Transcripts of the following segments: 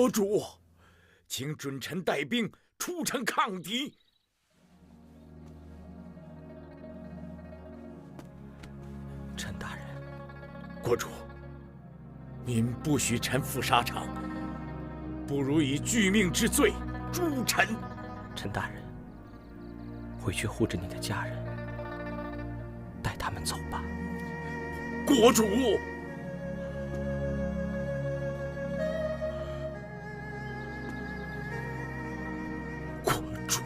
国主，请准臣带兵出城抗敌。陈大人，国主，您不许臣赴沙场，不如以拒命之罪诛臣。陈大人，回去护着你的家人，带他们走吧。国主，国主。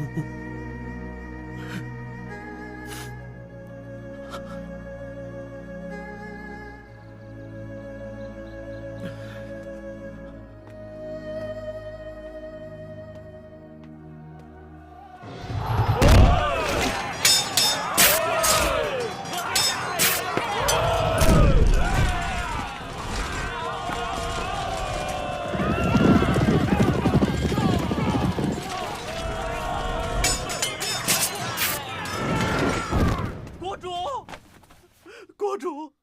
国主，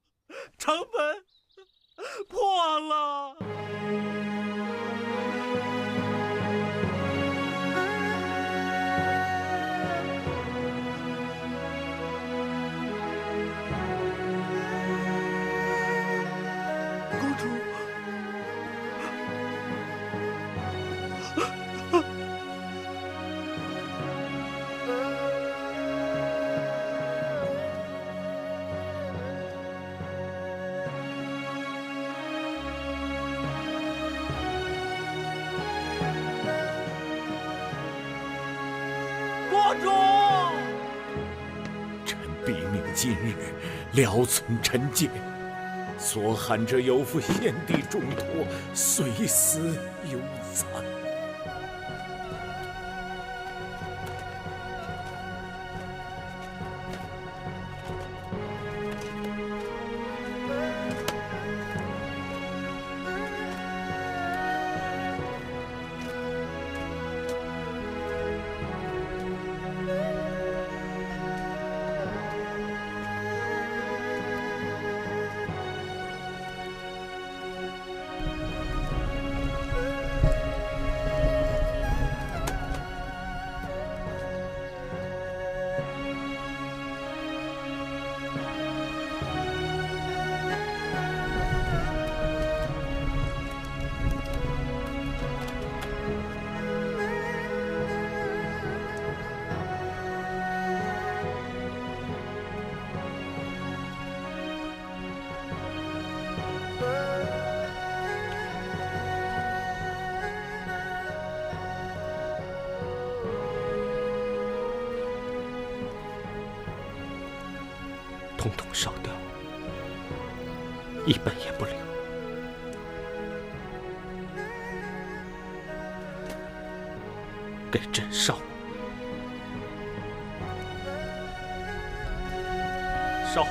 城门破了！国主，国主，臣毙命今日，聊存臣戒。所憾者有负先帝重托，虽死犹残。统统烧掉，一本也不留。给朕烧！烧！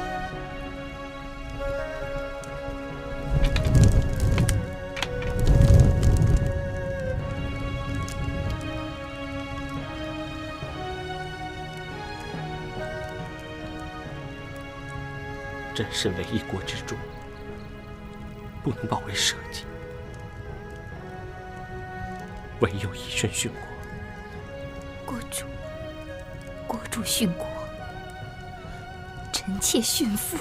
朕身为一国之主，不能保卫社稷，唯有以身殉国。国主殉国，臣妾殉父。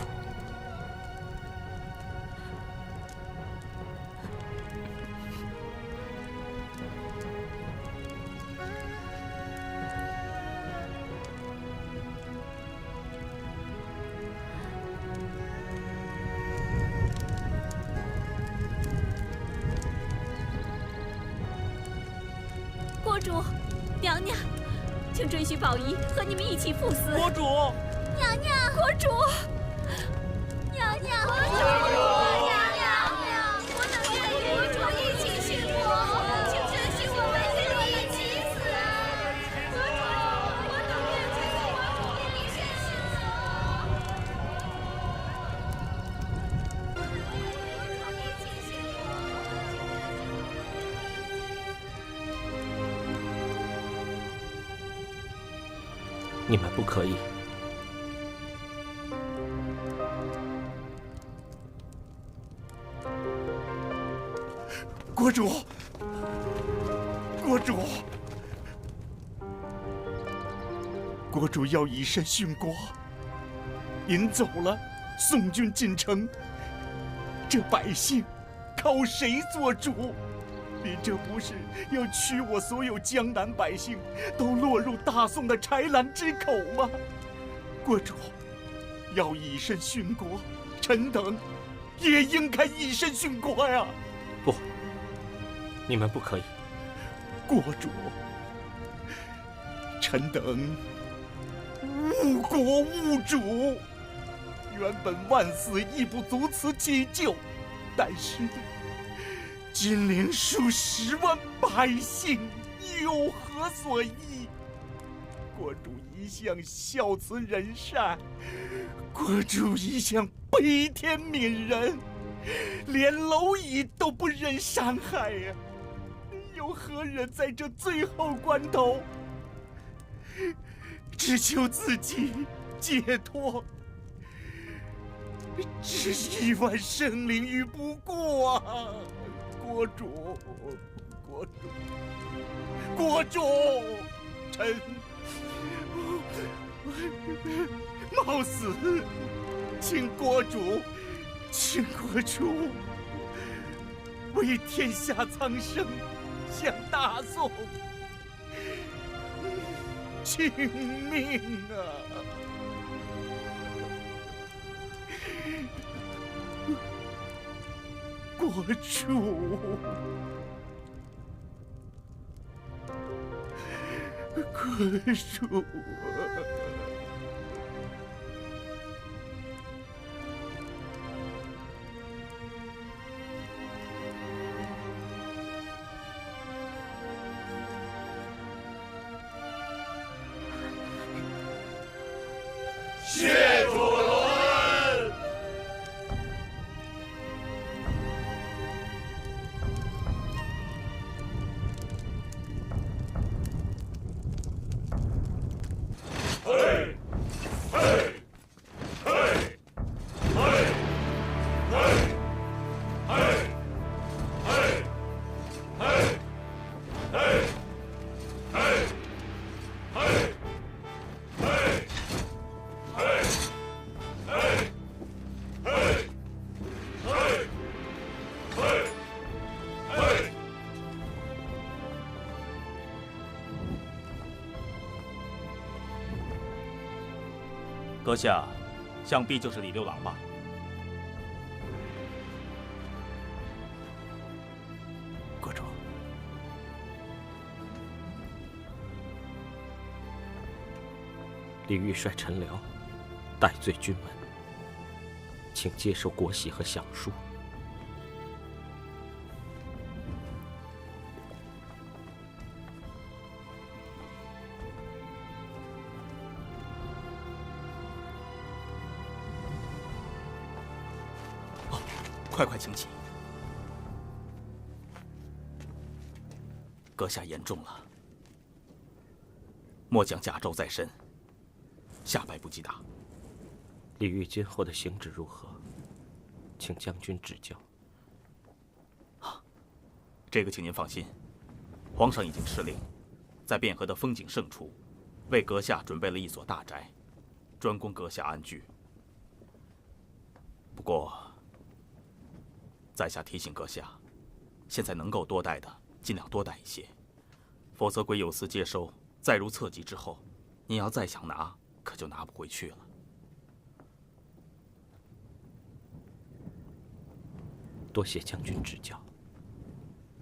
国主，娘娘，请准许宝仪和你们一起赴死。国主，娘娘，国主，娘娘，国主，娘娘，不能愿与国主一起殉国，请准许我们跟你一起死。国主，我等愿跟随国主跟你一起你们不可以。国主，国主，国主要以身殉国，引走了宋军进城，这百姓靠谁做主？您这不是要驱我所有江南百姓都落入大宋的豺狼之口吗？国主要以身殉国，臣等也应该以身殉国呀！不，你们不可以。国主，臣等误国误主，原本万死亦不足此急救，但是金陵数十万百姓有何所依？国主一向孝慈仁善，国主一向悲天悯人，连蝼蚁都不忍伤害呀！有何人在这最后关头，只求自己解脱，置亿万生灵于不顾啊！国主，国主，国主，臣冒死，请国主为天下苍生向大宋请命啊！国主，国主。谢主隆恩。嘿，嘿，嘿，嘿，嘿，嘿，嘿，嘿，嘿，嘿，嘿。阁下，想必就是李六郎吧？国主，李煜率臣僚戴罪军门，请接受国玺和降书。快请起。阁下言重了，末将甲胄在身，下拜不及大。李煜今后的行止如何？请将军指教。这个请您放心，皇上已经敕令，在汴河的风景胜处，为阁下准备了一所大宅，专供阁下安居。不过，在下提醒阁下，现在能够多带的，尽量多带一些，否则鬼有司接收，再如册籍之后，您要再想拿，可就拿不回去了。多谢将军指教。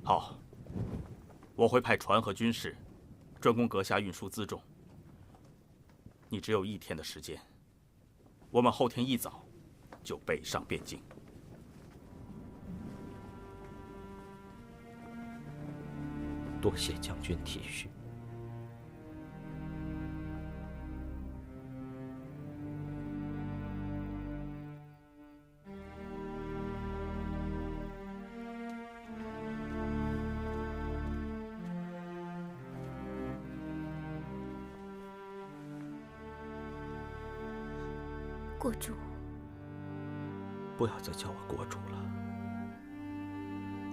好，我会派船和军士，专供阁下运输辎重。你只有1天的时间，我们后天一早就北上汴京。多谢将军体恤。国主，不要再叫我国主了，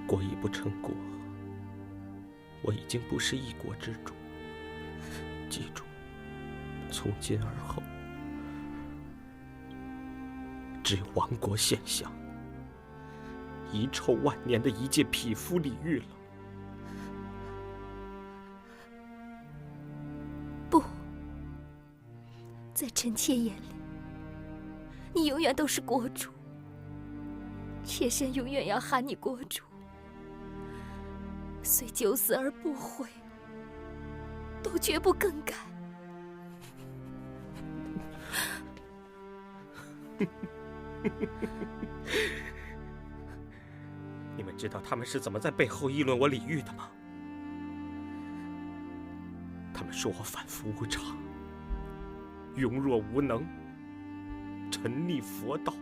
国已不成国，我已经不是一国之主。记住，从今而后，只有亡国献相，遗臭万年的一介匹夫李煜了。不，在臣妾眼里，你永远都是国主。妾身永远要喊你国主，虽九死而不悔，都绝不更改。你们知道他们是怎么在背后议论我李煜的吗？他们说我反复无常，庸弱无能，沉溺佛道，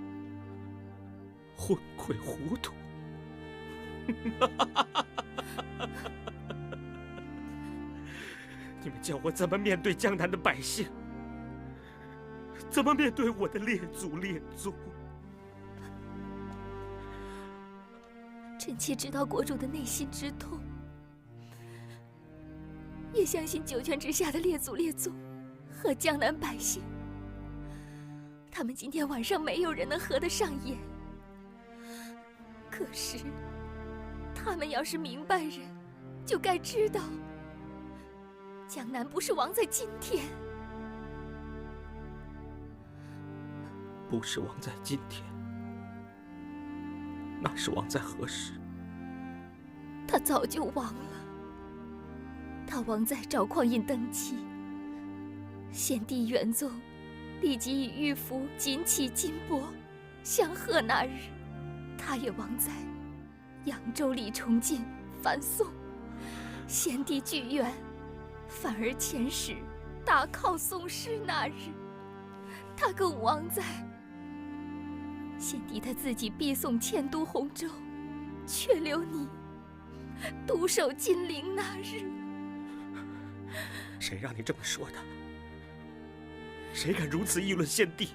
昏聩糊涂。你们叫我怎么面对江南的百姓？怎么面对我的列祖列宗？臣妾知道国主的内心之痛，也相信九泉之下的列祖列宗和江南百姓，他们今天晚上没有人能合得上眼。可是，他们要是明白人，就该知道，江南不是亡在今天，不是亡在今天，那是亡在何时？他早就亡了。他亡在赵匡胤登基，先帝元宗立即以玉符锦旗金帛相贺那日。他也亡在扬州李崇进反宋，先帝巨源反而遣使大犒宋师那日。他更亡在先帝他自己逼宋迁都洪州，却留你独守金陵那日。谁让你这么说的？谁敢如此议论先帝？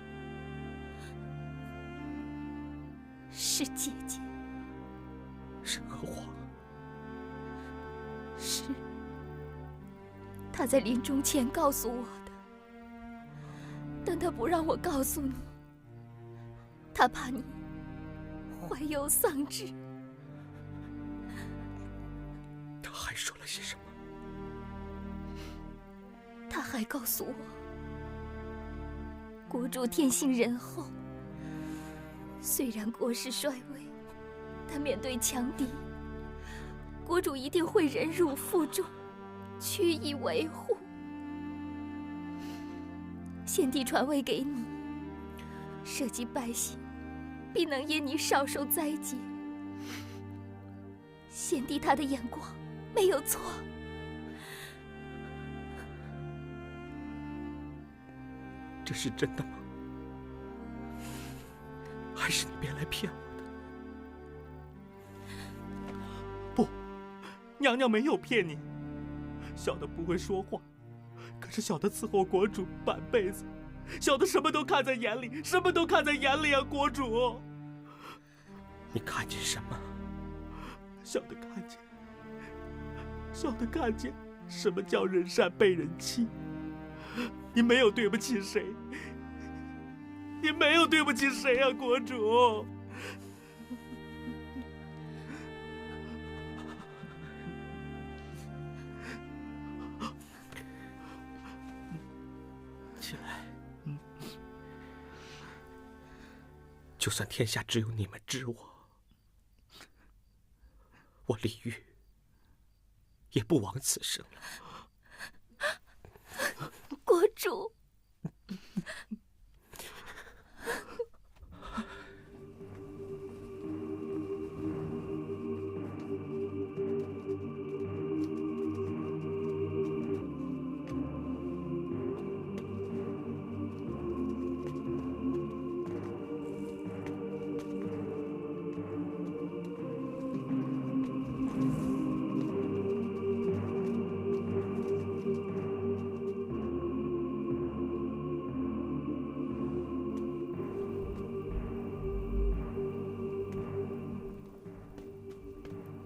是姐姐，是娥皇，是他在临终前告诉我的，但他不让我告诉你，他怕你怀忧丧志。他还说了些什么？他还告诉我，国主天性仁厚，虽然国势衰微，但面对强敌，国主一定会忍辱负重，屈以维护。先帝传位给你，涉及百姓，必能因你少受灾劫。先帝他的眼光没有错。这是真的吗？还是你编来骗我的？不，娘娘没有骗你。小的不会说话，可是小的伺候国主半辈子，小的什么都看在眼里，什么都看在眼里啊，国主。你看见什么？小的看见什么叫人善被人欺。你没有对不起谁，你没有对不起谁啊，国主。起来。就算天下只有你们知我，我李煜也不枉此生了。国主，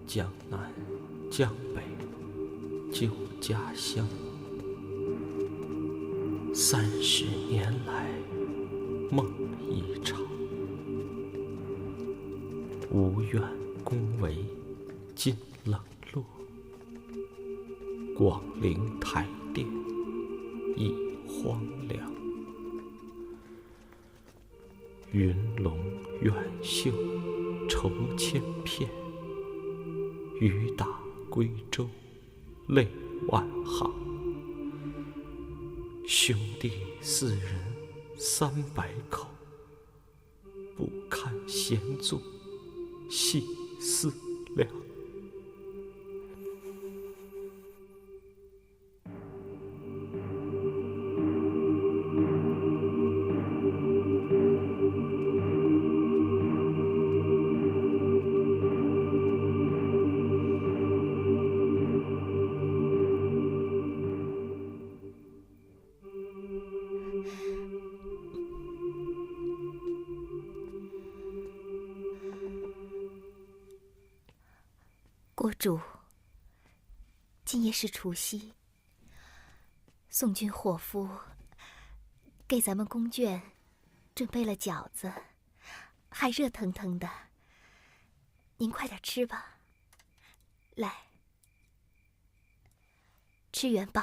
江南、江北、旧家乡。30年来，梦一场。无怨宫闱尽冷落，广陵台殿已荒凉。云龙远袖愁千片，雨打归舟泪万行。兄弟4人300口，不堪闲坐细思量。国主，今夜是除夕，宋军伙夫给咱们宫眷准备了饺子，还热腾腾的，您快点吃吧。来，吃元宝，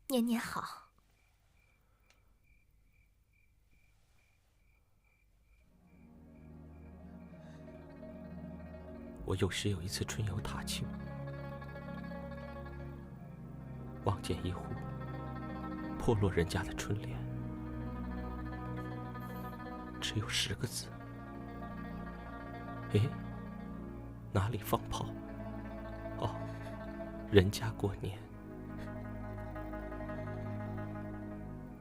年年好。我有时有一次春游踏青，望见一户破落人家的春联，只有10个字。哎，哪里放炮？哦，人家过年。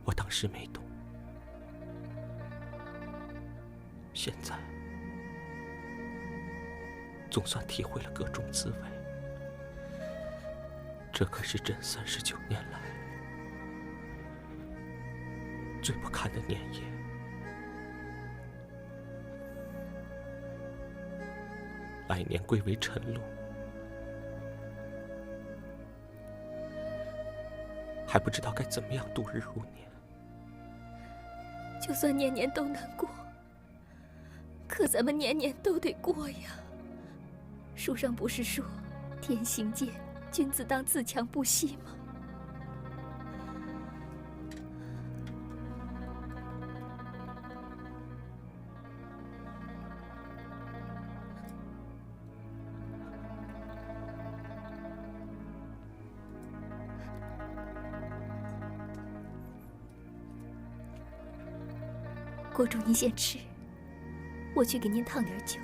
我当时没懂，现在总算体会了各种滋味。这可是朕39年来最不堪的年夜。来年归为臣禄，还不知道该怎么样度日如年。就算年年都难过，可咱们年年都得过呀。书上不是说天行健，君子当自强不息吗？国主您先吃，我去给您烫点酒，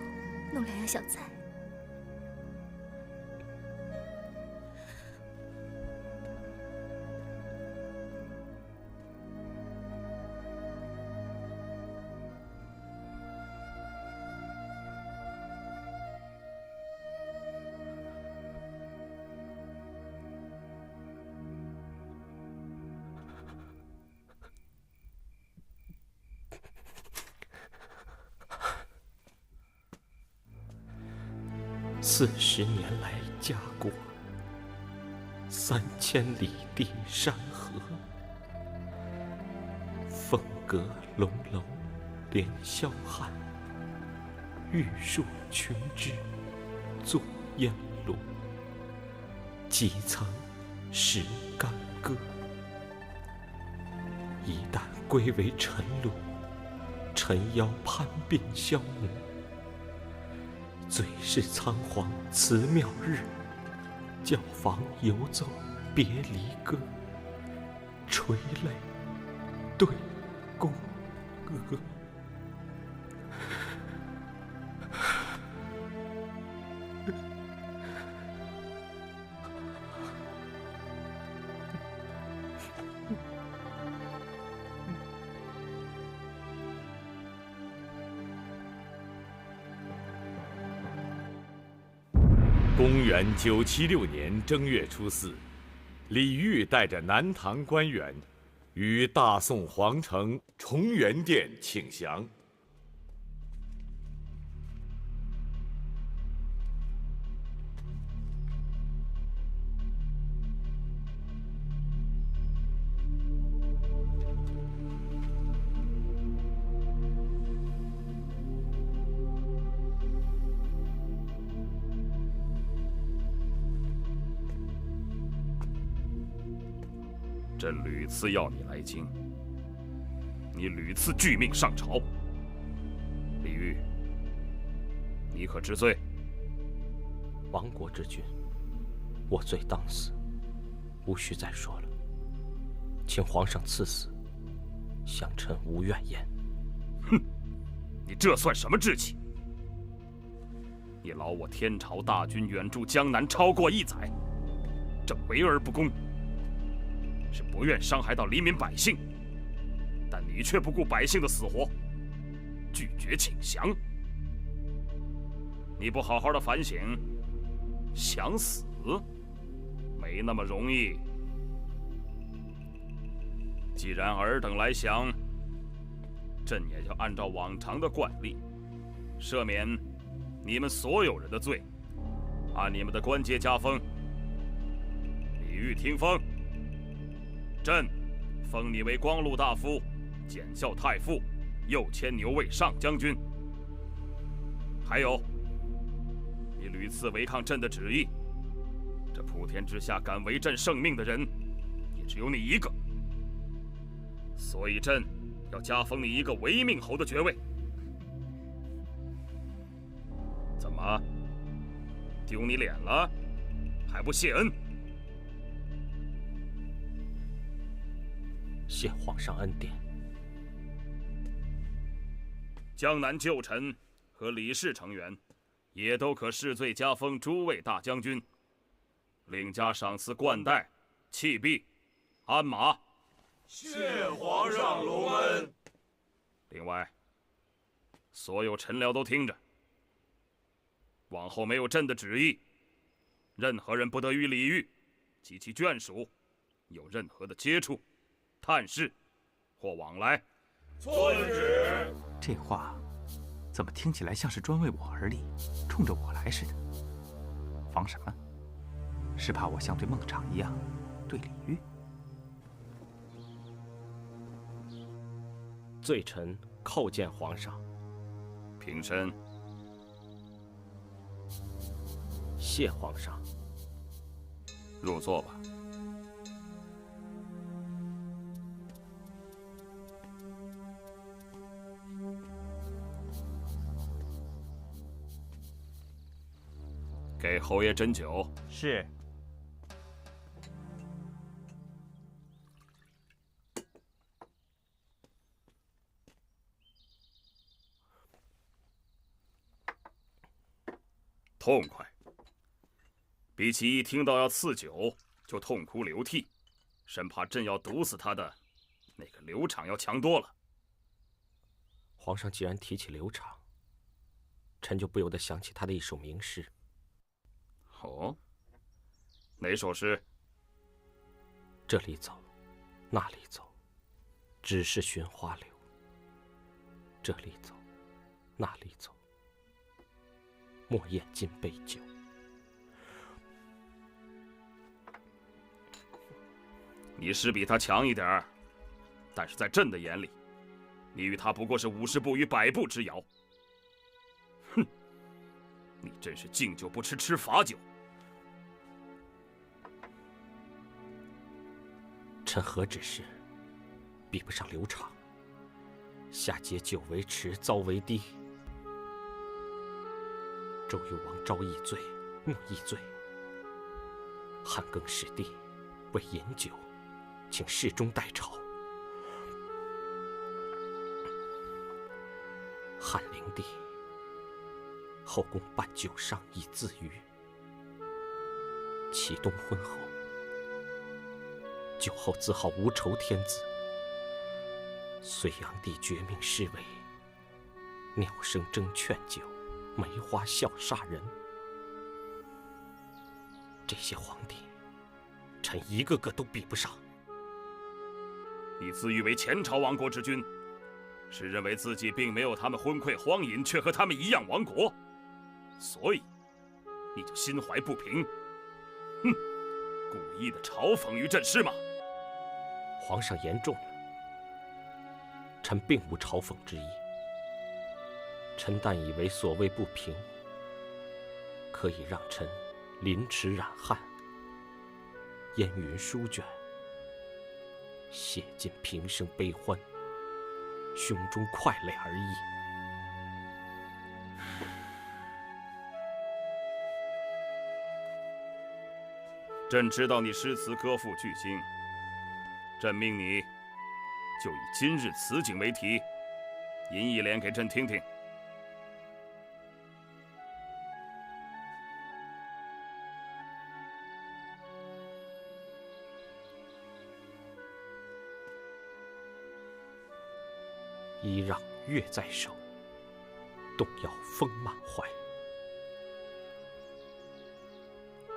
弄2样小菜。40年来家国，3000里地山河，凤阁龙楼连霄汉，玉树琼枝作烟炉，几曾识干戈？一旦归为臣禄，臣邀叛变消磨。最是仓皇辞庙日，教坊游奏别离歌，垂泪对宫娥。公元976年正月初4，李煜带着南唐官员，于大宋皇城崇元殿请降。朕屡次要你来京，你屡次拒命上朝。李煜，你可知罪？亡国之君，我罪当死，无需再说了。请皇上赐死，降臣无怨言。哼，你这算什么志气？你劳我天朝大军远驻江南超过1载，这为而不恭，是不愿伤害到黎民百姓，但你却不顾百姓的死活，拒绝请降。你不好好的反省，想死没那么容易。既然尔等来降，朕也就按照往常的惯例，赦免你们所有人的罪，按你们的官阶加封。李煜听封，朕封你为光禄大夫、检校太傅，右迁牛卫上将军。还有，你屡次违抗朕的旨意，这普天之下敢违朕圣命的人，也只有你一个。所以朕要加封你一个违命侯的爵位。怎么，丢你脸了？还不谢恩？谢皇上恩典。江南旧臣和李氏成员，也都可视罪加封诸位大将军，另加赏赐冠带、器璧、鞍马。谢皇上隆恩。另外，所有臣僚都听着，往后没有朕的旨意，任何人不得与李煜及其眷属有任何的接触、探视或往来。遵旨。这话怎么听起来像是专为我而立，冲着我来似的？防什么？是怕我像对孟昶一样对李煜？罪臣叩见皇上。平身。谢皇上。入座吧。给侯爷斟酒。是。痛快，比起一听到要赐酒就痛哭流涕，生怕朕要毒死他的那个刘昶要强多了。皇上既然提起刘昶，臣就不由得想起他的一首名诗。哦，哪首诗？这里走，那里走，只是寻花柳。这里走，那里走，莫厌尽杯酒。你是比他强一点儿，但是在朕的眼里，你与他不过是50步与100步之遥。哼，你真是敬酒不吃吃罚酒。臣何止是比不上刘昶，下阶久为池，遭为堤。周幽王昭义罪，莫义罪。汉更始帝为饮酒，请侍中代朝。汉灵帝后宫办酒商以自娱。启东婚后，酒后自号无仇天子。隋炀帝绝命施为，鸟声争劝酒，梅花笑杀人。这些皇帝，臣一个个都比不上。你自诩为前朝亡国之君，是认为自己并没有他们昏聩荒淫，却和他们一样亡国，所以你就心怀不平，哼，故意的嘲讽于朕是吗？皇上言重了，臣并无嘲讽之意。臣但以为所谓不平，可以让臣淋池染汗，烟云舒卷，写尽平生悲欢，胸中快乐而已。朕知道你诗词歌赋巨精，朕命你就以今日此景为题，吟一联给朕听听。揖让月在手，动摇风满怀。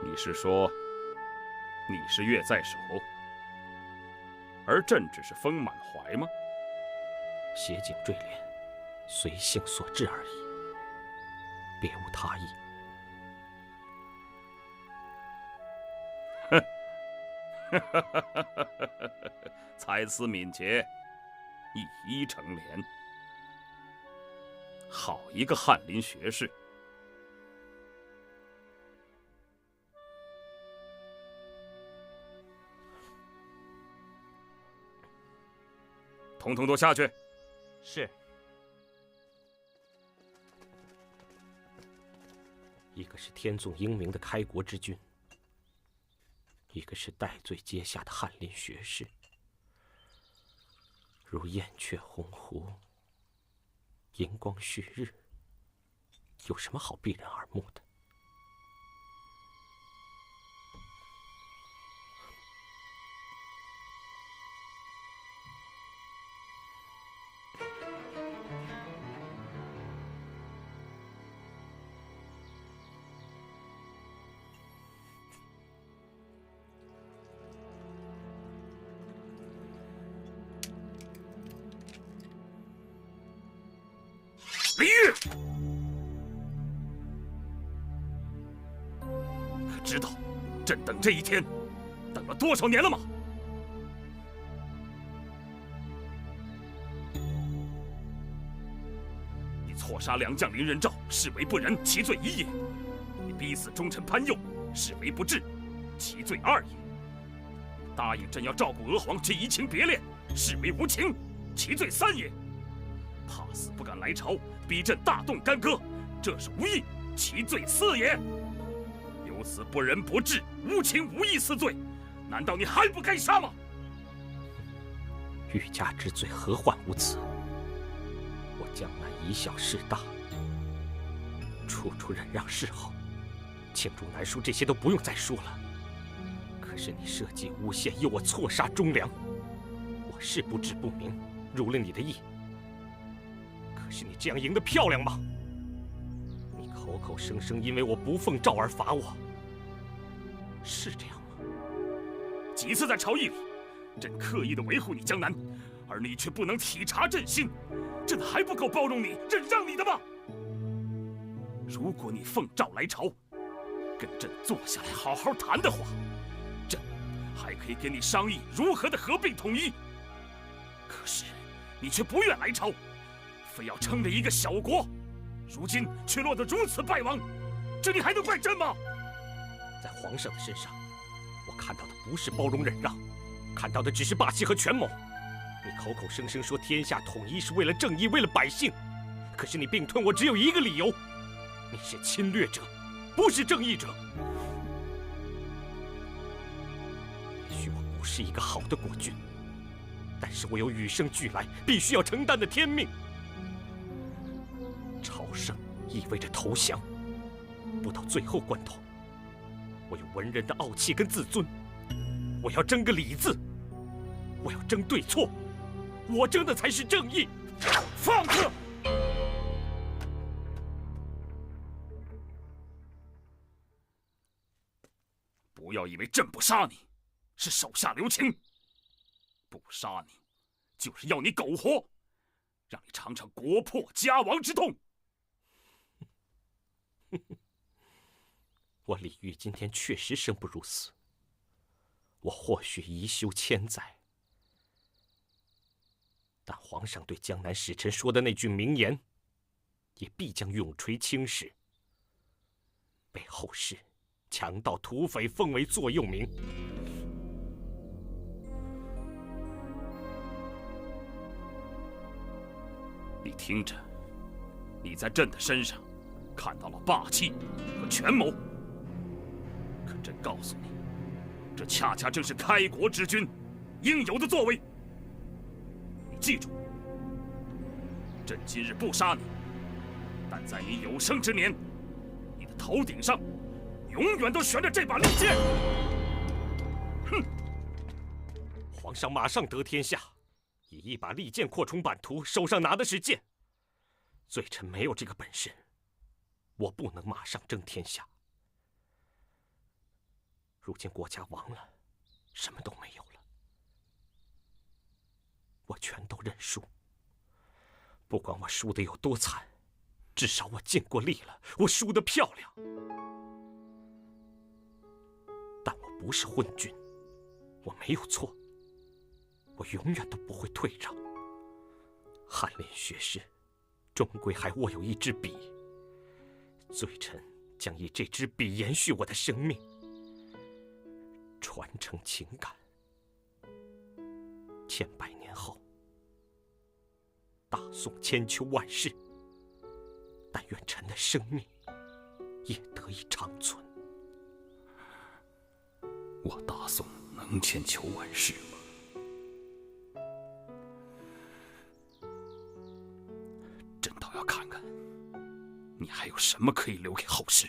你是说你是月在手，而朕只是风满怀吗？写景坠联，随性所致而已，别无他意。才思敏捷，一一成联。好一个翰林学士！统统都下去。是。一个是天纵英明的开国之君，一个是戴罪阶下的翰林学士。如燕雀鸿鹄，银光旭日，有什么好避人耳目的？李煜，可知道朕等这一天等了多少年了吗？你错杀良将林仁兆，视为不仁，其罪一也；你逼死忠臣潘佑，视为不智，其罪二也；答应朕要照顾娥皇，却移情别恋，视为无情，其罪三也；怕死不敢来朝，逼朕大动干戈，这是无义，其罪四也。有此不仁不智、无情无义四罪，难道你还不该杀吗？欲加之罪，何患无辞？我江南以小事大，处处忍让示好，罄竹难书这些都不用再说了。可是你设计诬陷，诱我错杀忠良，我是不智不明，如了你的意。可是你这样赢得漂亮吗？你口口声声因为我不奉诏而罚我，是这样吗？几次在朝议里，朕刻意的维护你江南，而你却不能体察朕心，朕还不够包容你、忍让你的吗？如果你奉诏来朝，跟朕坐下来好好谈的话，朕还可以跟你商议如何的合并统一。可是你却不愿来朝，非要撑着一个小国，如今却落得如此败亡，这你还能怪朕吗？在皇上的身上，我看到的不是包容忍让，看到的只是霸气和权谋。你口口声声说天下统一是为了正义，为了百姓，可是你并吞我只有一个理由，你是侵略者，不是正义者。也许我不是一个好的国君，但是我有与生俱来必须要承担的天命。朝圣意味着投降，不到最后关头，我有文人的傲气跟自尊，我要争个理字，我要争对错，我争的才是正义。放肆！不要以为朕不杀你，是手下留情。不杀你，就是要你苟活，让你尝尝国破家亡之痛。我李煜今天确实生不如死，我或许遗羞千载，但皇上对江南使臣说的那句名言，也必将永垂青史，被后世强盗土匪奉为座右铭。你听着，你在朕的身上看到了霸气和权谋，可朕告诉你，这恰恰正是开国之君应有的作为。你记住，朕今日不杀你，但在你有生之年，你的头顶上永远都悬着这把利剑。哼！皇上马上得天下，以一把利剑扩充版图，手上拿的是剑。罪臣没有这个本事，我不能马上争天下。如今国家亡了，什么都没有了，我全都认输。不管我输得有多惨，至少我尽过力了，我输得漂亮。但我不是昏君，我没有错，我永远都不会退让。翰林学士终归还握有一支笔，罪臣将以这支笔延续我的生命，传承情感。千百年后，大宋千秋万世，但愿臣的生命也得以长存。我大宋能千秋万世吗？朕倒要看看，你还有什么可以留给后世。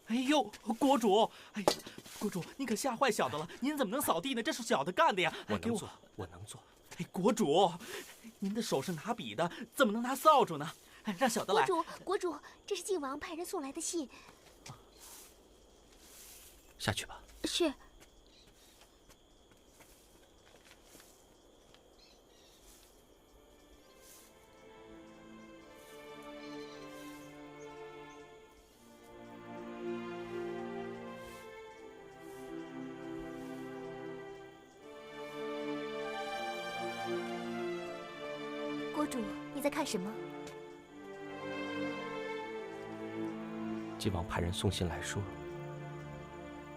哎呦，国主！哎呀，国主，你可吓坏小的了！您怎么能扫地呢？这是小的干的呀！我能做，我能做。哎，国主，您的手是拿笔的，怎么能拿扫帚呢？哎，让小的来。国主，这是晋王派人送来的信。下去吧。是。国主，你在看什么？晋王派人送信来说，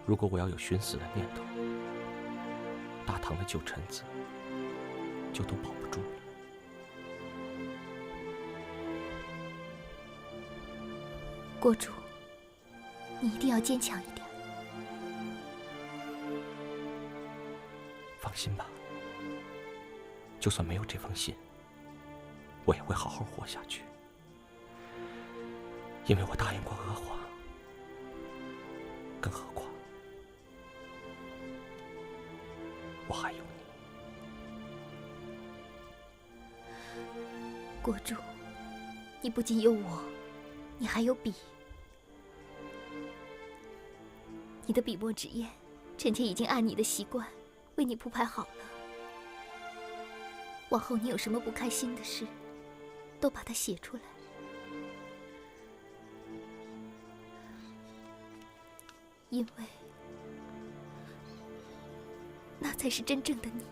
如果我要有寻死的念头，大唐的旧臣子就都保不住了。国主，你一定要坚强一点。放心吧，就算没有这封信，我也会好好活下去，因为我答应过娥皇。更何况，我还有你。国主，你不仅有我，你还有笔。你的笔墨纸砚，臣妾已经按你的习惯为你铺排好了。往后你有什么不开心的事，都把它写出来，因为那才是真正的你。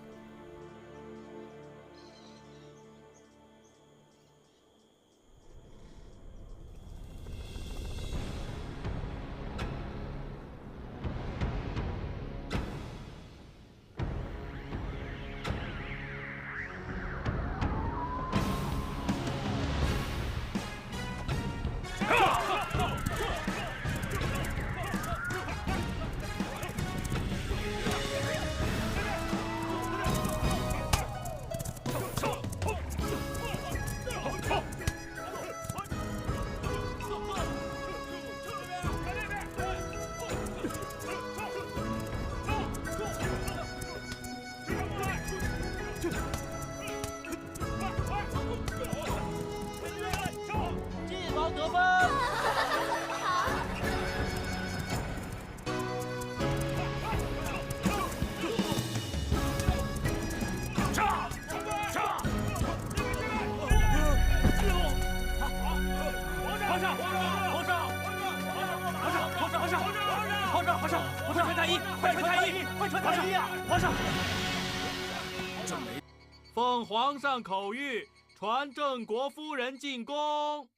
奉皇上口谕，传郑国夫人进宫。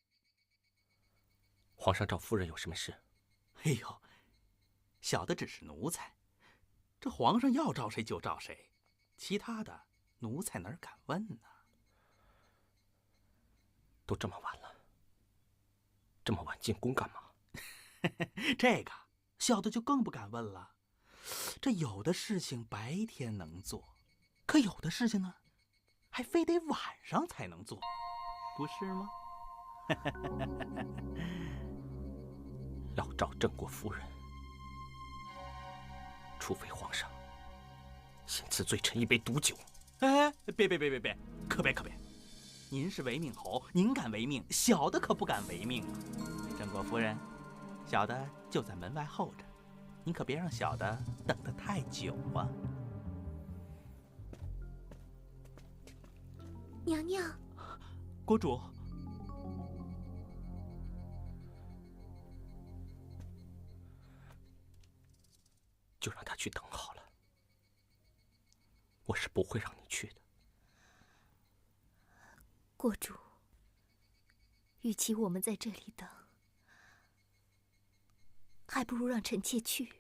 皇上找夫人有什么事？哎呦，小的只是奴才，这皇上要召谁就召谁，其他的奴才哪敢问呢？都这么晚了，这么晚进宫干嘛？这个小的就更不敢问了。这有的事情白天能做，可有的事情呢，还非得晚上才能做，不是吗？要找郑国夫人，除非皇上先赐罪臣一杯毒酒。哎，别，可别！您是违命侯，您敢违命，小的可不敢违命啊！郑国夫人，小的就在门外候着，您可别让小的等得太久啊！娘娘，国主，就让他去等好了，我是不会让你去的。国主，与其我们在这里等，还不如让臣妾去。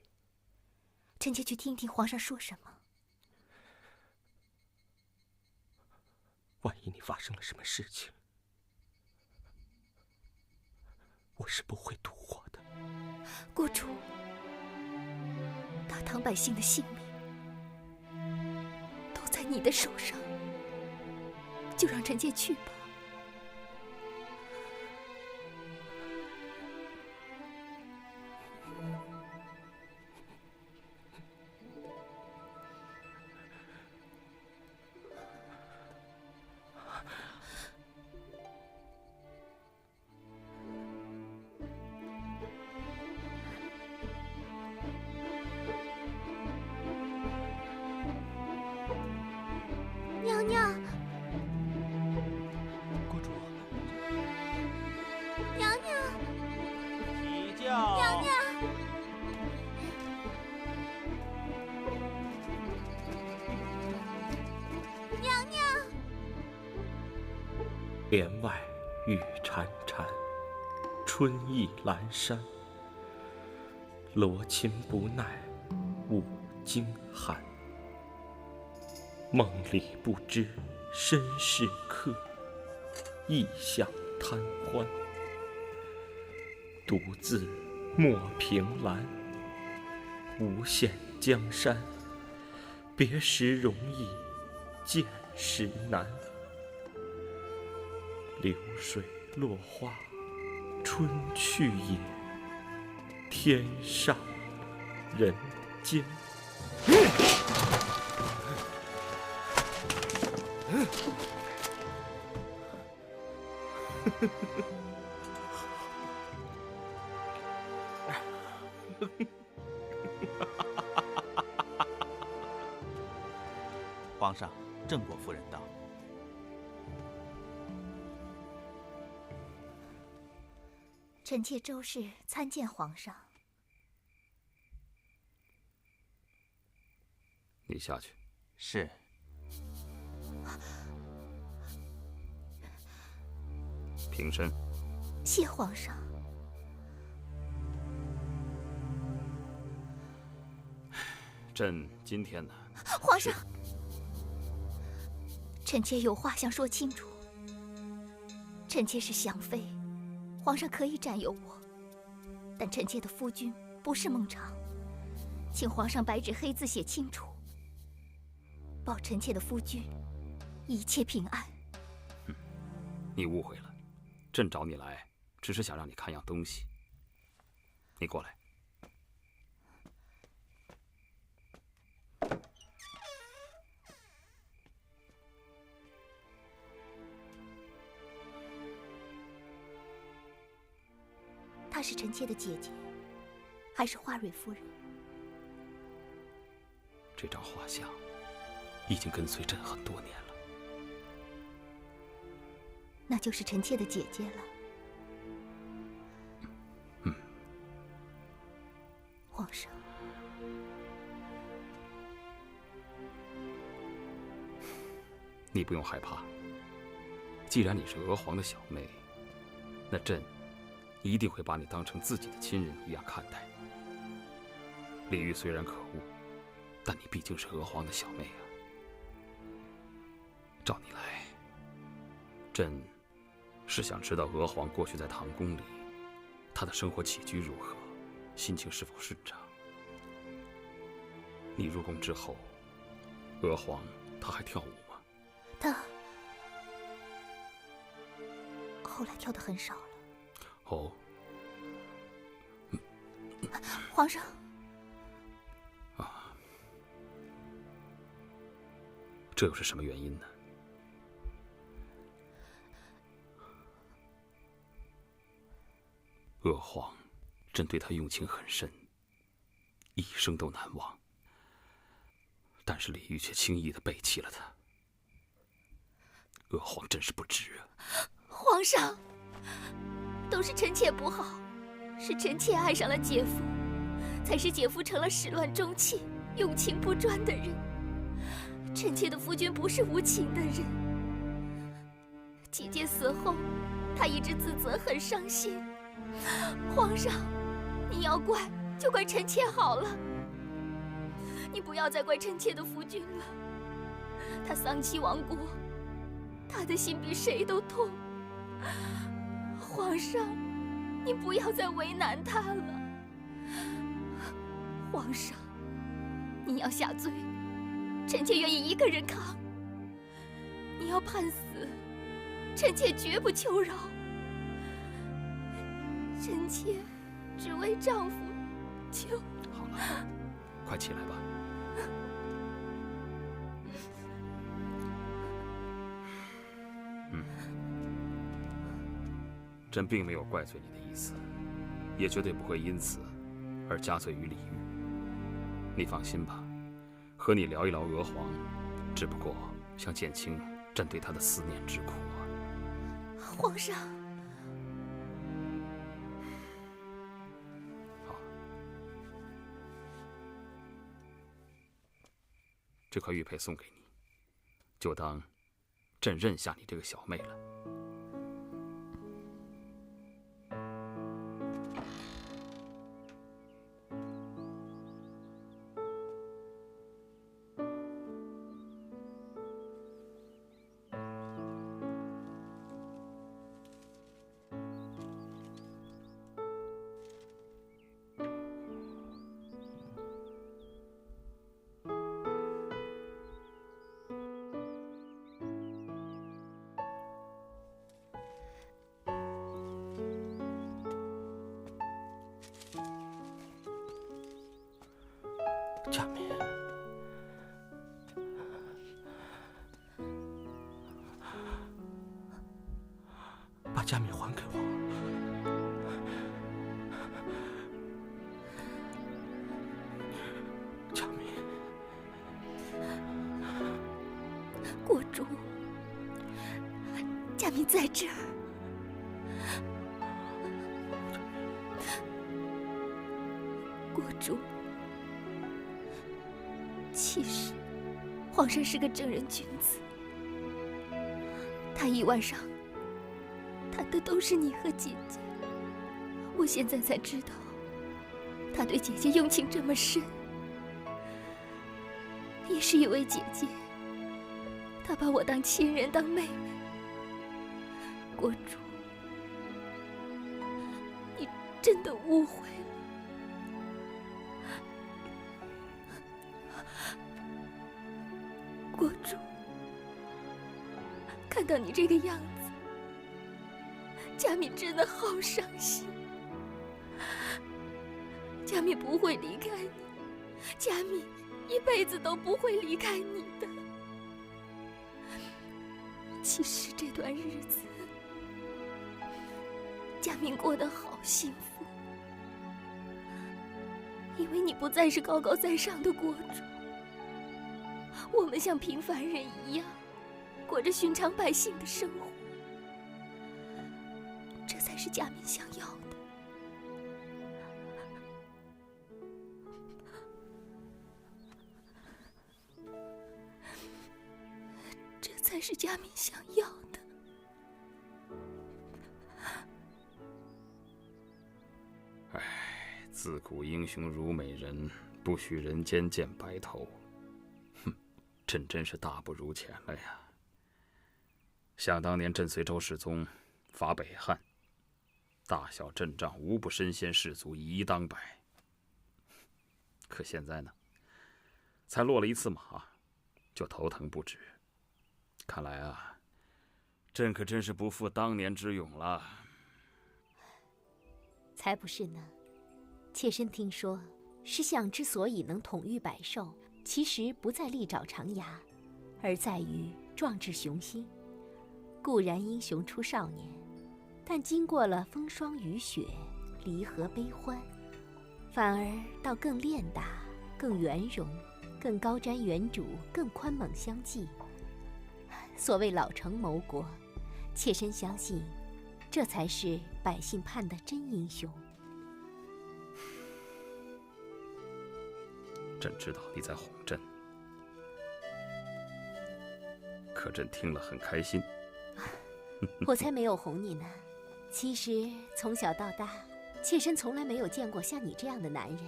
臣妾去听听皇上说什么。万一你发生了什么事情，我是不会独活的。国主，大唐百姓的性命都在你的手上，就让臣妾去吧。娘娘，国主，娘娘，起轿。娘娘，娘娘。帘外雨潺潺，春意阑珊。罗衾不耐五更寒。梦里不知身是客，异想贪欢。独自莫凭栏，无限江山。别时容易见时难。流水落花春去也，天上人间。皇上，郑国夫人到。臣妾周氏参见皇上。你下去。是。平身。谢皇上。朕今天呢？皇上，臣妾有话想说清楚。臣妾是祥妃，皇上可以占有我，但臣妾的夫君不是孟昶，请皇上白纸黑字写清楚，保臣妾的夫君一切平安。你误会了，朕找你来，只是想让你看样东西。你过来。她是臣妾的姐姐，还是华蕊夫人？这张画像已经跟随朕很多年了。那就是臣妾的姐姐了。皇上，你不用害怕。既然你是娥皇的小妹，那朕一定会把你当成自己的亲人一样看待。李煜虽然可恶，但你毕竟是娥皇的小妹啊。照你来，朕是想知道娥皇过去在唐宫里，她的生活起居如何，心情是否顺畅。你入宫之后，娥皇她还跳舞吗？她后来跳得很少了。哦，皇上。啊，这又是什么原因呢？娥皇，朕对她用情很深，一生都难忘。但是李煜却轻易地背弃了她，娥皇真是不值啊！皇上，都是臣妾不好，是臣妾爱上了姐夫，才使姐夫成了始乱终弃、用情不专的人。臣妾的夫君不是无情的人。姐姐死后，他一直自责，很伤心。皇上，你要怪就怪臣妾好了，你不要再怪臣妾的夫君了。他丧妻亡国，他的心比谁都痛。皇上，你不要再为难他了。皇上，你要下罪，臣妾愿意一个人扛。你要判死，臣妾绝不求饶。臣妾只为丈夫求。好了，快起来吧。朕并没有怪罪你的意思，也绝对不会因此而加罪于李煜。你放心吧，和你聊一聊娥皇，只不过想减轻朕对她的思念之苦啊。皇上。好，这块玉佩送给你，就当朕认下你这个小妹了。佳敏，把佳敏还给我。佳敏，国主，佳敏在这儿。主，其实皇上是个正人君子，他一晚上谈的都是你和姐姐。我现在才知道，他对姐姐用情这么深，也是因为姐姐，他把我当亲人，当妹妹。国主，你真的误会了。国主，看到你这个样子，佳敏真的好伤心。佳敏不会离开你，佳敏一辈子都不会离开你的。其实这段日子，佳敏过得好幸福，因为你不再是高高在上的国主，我们像平凡人一样，过着寻常百姓的生活，这才是佳敏想要的。这才是佳敏想要的。自古英雄如美人，不许人间见白头。哼，朕真是大不如前了呀。想当年，朕随周世宗伐北汉，大小阵仗无不身先士卒，以一当百。可现在呢，才落了一次马，就头疼不止。看来啊，朕可真是不负当年之勇了。才不是呢。妾身听说，石相之所以能统御百兽，其实不在利爪长牙，而在于壮志雄心。固然英雄出少年，但经过了风霜雨雪、离合悲欢，反而到更练达、更圆融、更高瞻远瞩、更宽猛相济。所谓老成谋国，妾身相信，这才是百姓盼的真英雄。朕知道你在哄朕，可朕听了很开心。我才没有哄你呢。其实从小到大，妾身从来没有见过像你这样的男人。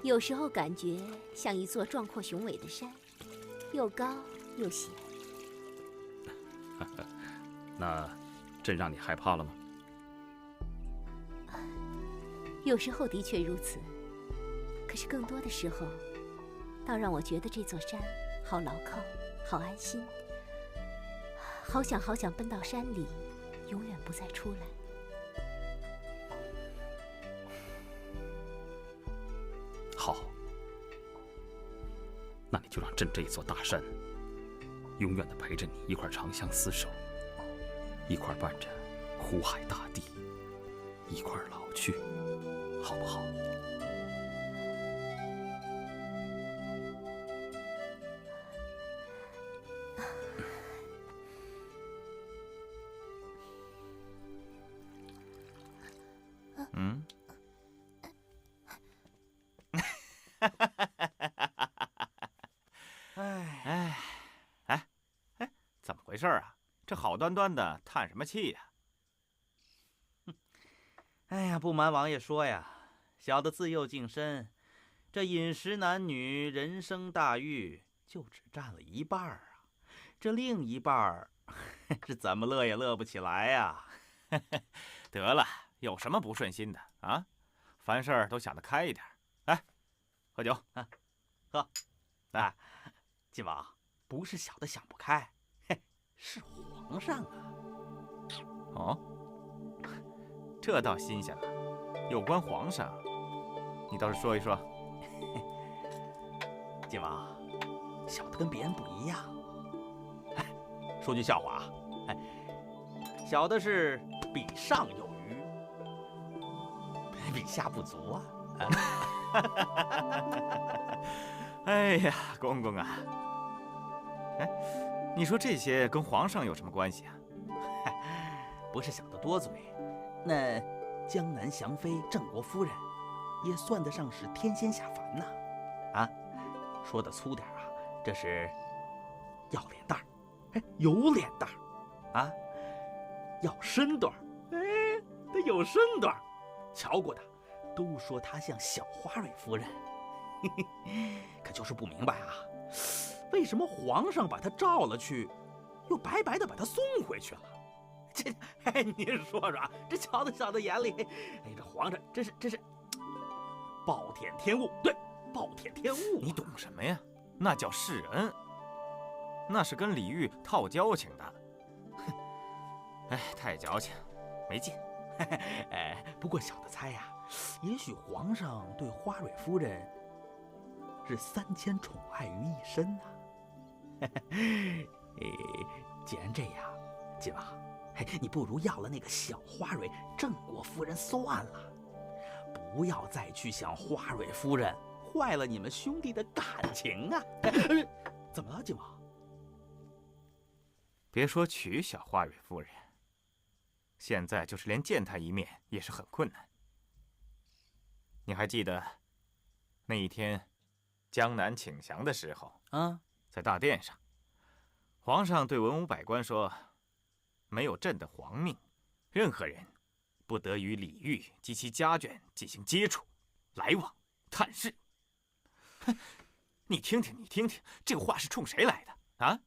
有时候感觉像一座壮阔雄伟的山，又高又险。那朕让你害怕了吗？有时候的确如此，可是更多的时候，倒让我觉得这座山好牢靠，好安心。好想奔到山里，永远不再出来。好，那你就让朕这一座大山，永远的陪着你一块长相厮守，一块伴着湖海大地，一块老去，好不好？嗯。怎么回事啊？这好端端的叹什么气呀？哎呀，不瞒王爷说呀，小的自幼净身，这饮食男女、人生大欲，就只占了一半啊。这另一半是怎么乐也乐不起来呀。得了，有什么不顺心的啊？凡事都想得开一点。来，喝酒啊，喝。哎，晋王，不是小的想不开，是皇上啊。哦，这倒新鲜了，有关皇上，你倒是说一说。晋王，小的跟别人不一样。哎，说句笑话啊，哎，小的是比上有余，比下不足啊。哎呀，公公啊，哎，你说这些跟皇上有什么关系啊？不是小的多嘴，那江南祥妃郑国夫人，也算得上是天仙下凡呐。啊，说的粗点啊，这是要脸蛋儿，哎，有脸蛋儿啊；要身段儿，哎，得有身段儿。瞧过的都说她像小花蕊夫人，嘿嘿，可就是不明白啊，为什么皇上把她召了去，又白白的把她送回去了？这，哎，您说说啊，这瞧在小的眼里，哎，这皇上真是暴殄天物，对，暴殄天物。你懂什么呀？那叫示恩，那是跟李煜套交情的。哼，哎，太矫情，没劲。哎，不过小的猜呀，也许皇上对花蕊夫人是3000宠爱于一身呐。既然这样，晋王，你不如要了那个小花蕊郑国夫人算了，不要再去想花蕊夫人坏了你们兄弟的感情啊！怎么了，晋王？别说娶小花蕊夫人，现在就是连见她一面也是很困难。你还记得那一天江南请降的时候啊，在大殿上，皇上对文武百官说，没有朕的皇命，任何人不得与李煜及其家眷进行接触、来往、探视。哼，你听听，这个话是冲谁来的啊？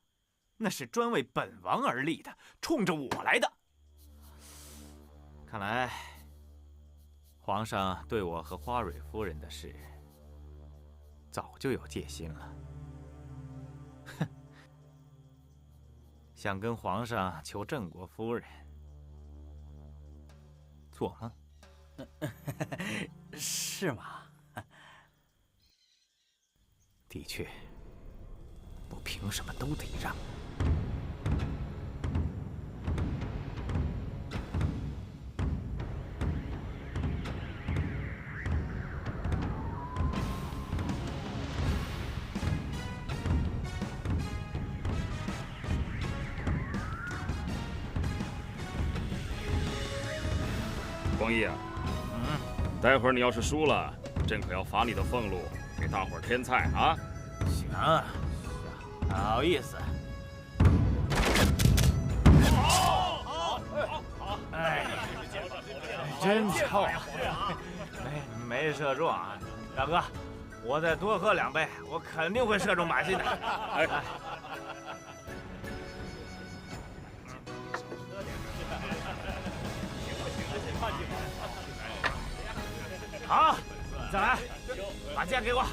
那是专为本王而立的，冲着我来的。看来皇上对我和花蕊夫人的事早就有戒心了。哼，想跟皇上求郑国夫人，做梦。是吗？的确，我凭什么都得让？光义啊，待会儿你要是输了，朕可要罚你的俸禄，给大伙儿添菜啊！行，好意思。好，哎，真臭！没射中啊，大哥，我再多喝2杯，我肯定会射中靶心的。哎。好，再来，把剑给我。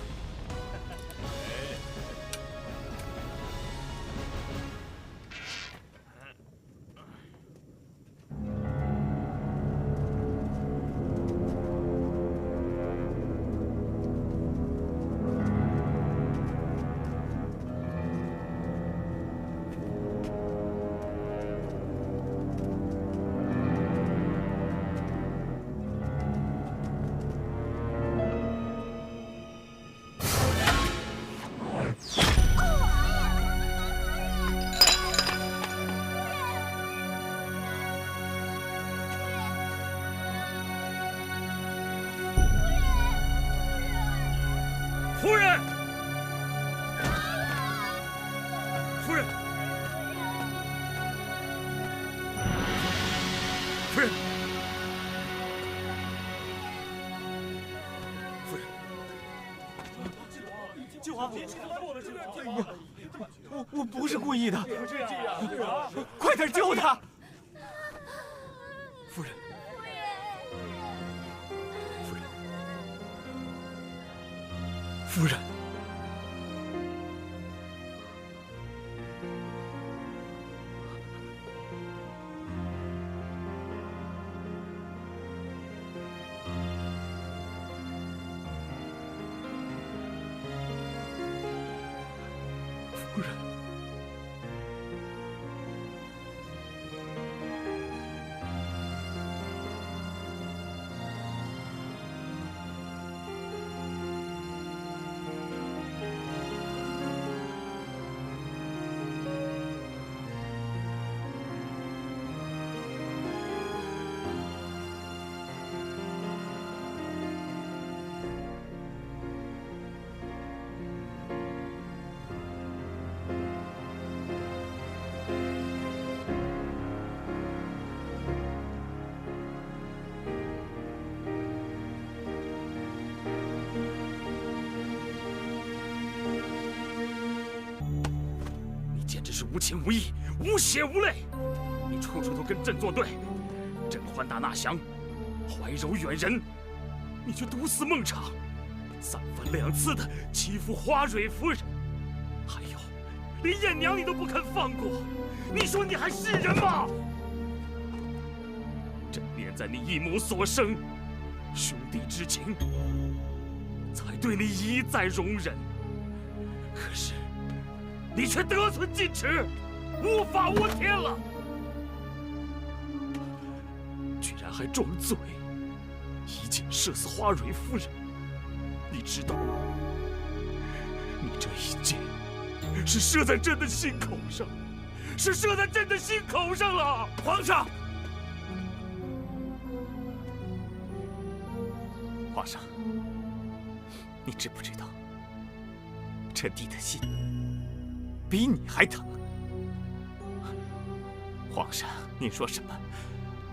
夫人，夫人，夫人，夫人，靖王，我不是故意的，快点救他！夫人，夫人，夫人。夫人，只是无情无义、无血无泪。你处处都跟朕作对，朕宽大纳降，怀柔远人，你却毒死孟昶，三番两次的欺负花蕊夫人，还有连燕娘你都不肯放过，你说你还是人吗？朕念在你一母所生，兄弟之情，才对你一再容忍。可是你却得寸进尺，无法无天了，居然还装醉，一箭射死花蕊夫人。你知道，你这一箭是射在朕的心口上，是射在朕的心口上了。皇上，皇上，你知不知道，臣弟的心比你还疼？皇上，您说什么？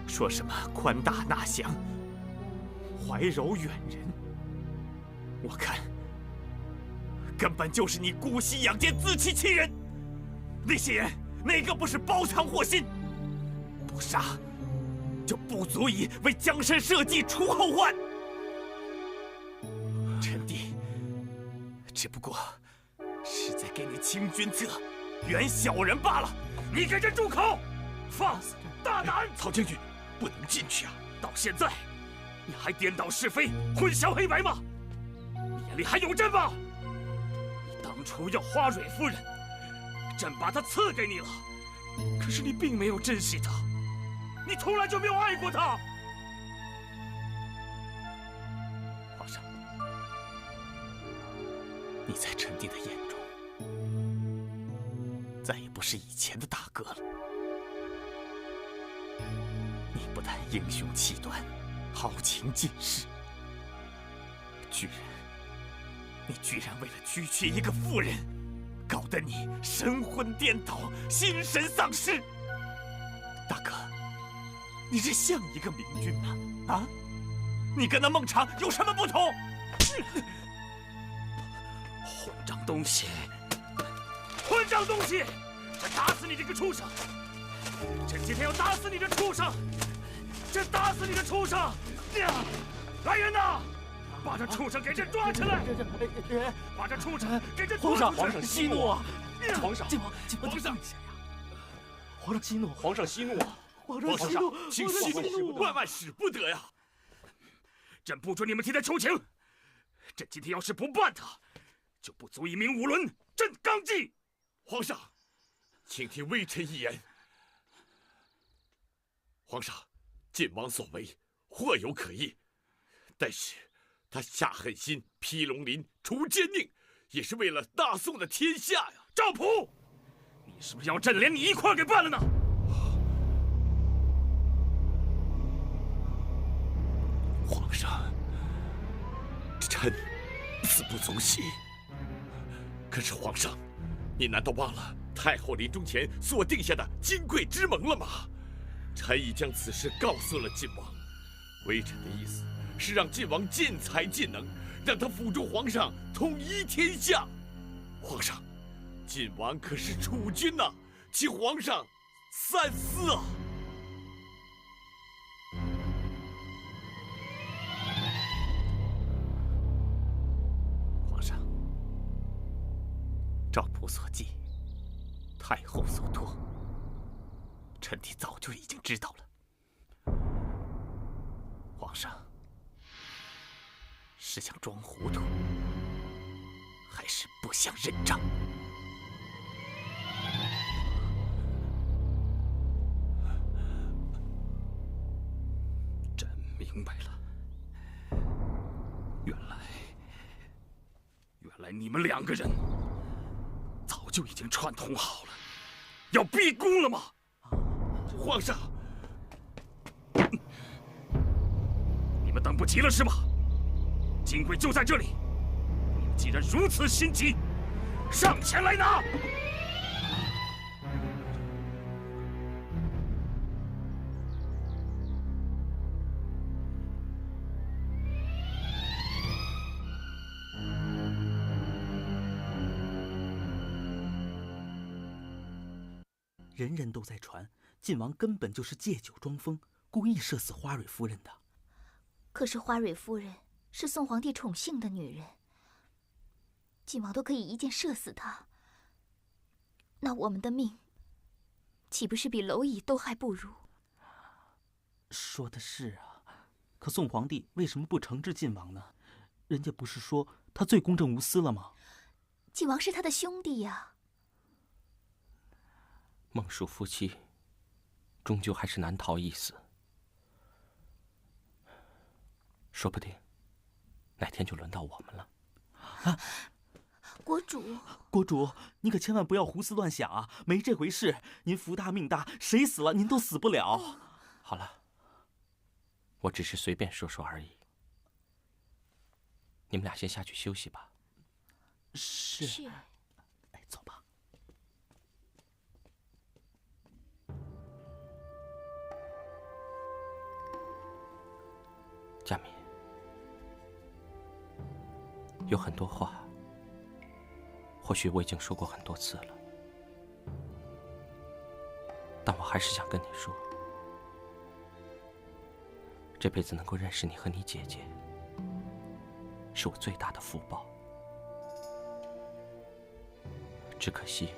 说什么宽大纳降，怀柔远人？我看，根本就是你姑息养奸，自欺欺人。那些人哪个不是包藏祸心？不杀，就不足以为江山社稷除后患。臣弟只不过是在给你清君侧，远小人罢了。你给朕住口！放肆大胆！曹将军，不能进去啊！到现在，你还颠倒是非，混淆黑白吗？你眼里还有朕吗？你当初要花蕊夫人，朕把她赐给你了，可是你并没有珍惜她，你从来就没有爱过她。皇上，你在臣弟的眼中，再也不是以前的大哥了。你不但英雄气短，豪情尽失，你居然为了区区一个妇人，搞得你神魂颠倒，心神丧失。大哥，你这像一个明君吗？啊，你跟那孟昶有什么不同？混账东西！混账东西！朕打死你这个畜生！朕今天要打死你这畜生！朕打死你这畜生！来人呐！把这畜生给朕抓起来！把这畜生给朕抓出去！皇上息怒啊！皇上，皇上，皇上息怒！皇上息怒啊！皇上，请息怒！万万使不得呀！朕不准你们替他求情！朕今天要是不办他，就不足以明五伦。朕刚纪！皇上，请听微臣一言。皇上，晋王所为或有可议，但是他下狠心劈龙鳞、除奸佞，也是为了大宋的天下呀！赵普，你是不是要朕连你一块给办了呢？皇上，臣死不足惜。可是皇上，你难道忘了太后临终前所定下的金匮之盟了吗？臣已将此事告诉了晋王，微臣的意思是让晋王尽才尽能，让他辅助皇上统一天下。皇上，晋王可是储君呐，请皇上三思啊！皇上，赵普所记，太后所托，臣弟早就已经知道了。皇上是想装糊涂，还是不想认账？朕明白了，原来你们两个人早就已经串通好了，要逼宫了吗？皇上，你们等不及了是吗？金匮就在这里，你们既然如此心急，上前来拿！人人都在传晋王根本就是借酒装疯，故意射死花蕊夫人的。可是花蕊夫人是宋皇帝宠幸的女人，晋王都可以一箭射死她，那我们的命岂不是比蝼蚁都还不如？说的是啊，可宋皇帝为什么不惩治晋王呢？人家不是说他最公正无私了吗？晋王是他的兄弟呀。孟蜀夫妻终究还是难逃一死，说不定哪天就轮到我们了。啊！国主，国主，你可千万不要胡思乱想啊！没这回事，您福大命大，谁死了您都死不了。好了，我只是随便说说而已。你们俩先下去休息吧。是。哎，走吧。佳敏，有很多话，或许我已经说过很多次了，但我还是想跟你说，这辈子能够认识你和你姐姐，是我最大的福报。只可惜，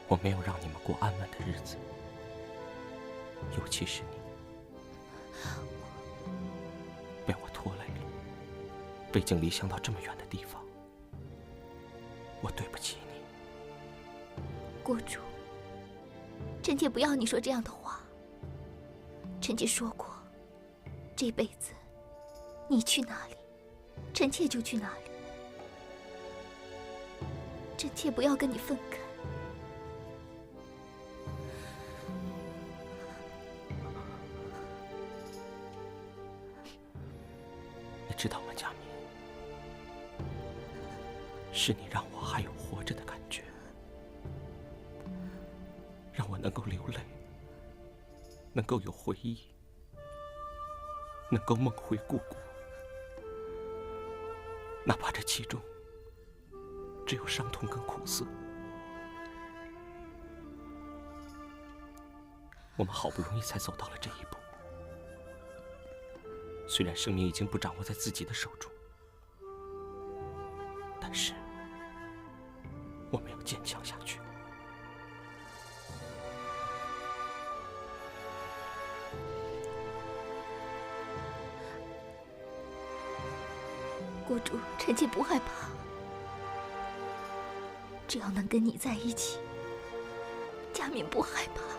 我没有让你们过安稳的日子，尤其是你，被我拖累了，背井离乡到这么远的地方，我对不起你。国主，臣妾不要你说这样的话。臣妾说过，这辈子你去哪里，臣妾就去哪里。臣妾不要跟你分开。你知道吗，佳敏？是你让我还有活着的感觉，让我能够流泪，能够有回忆，能够梦回故国，哪怕这其中只有伤痛跟苦涩。我们好不容易才走到了这一步，虽然生命已经不掌握在自己的手中，但是我们要坚强下去。国主，臣妾不害怕，只要能跟你在一起，佳敏不害怕。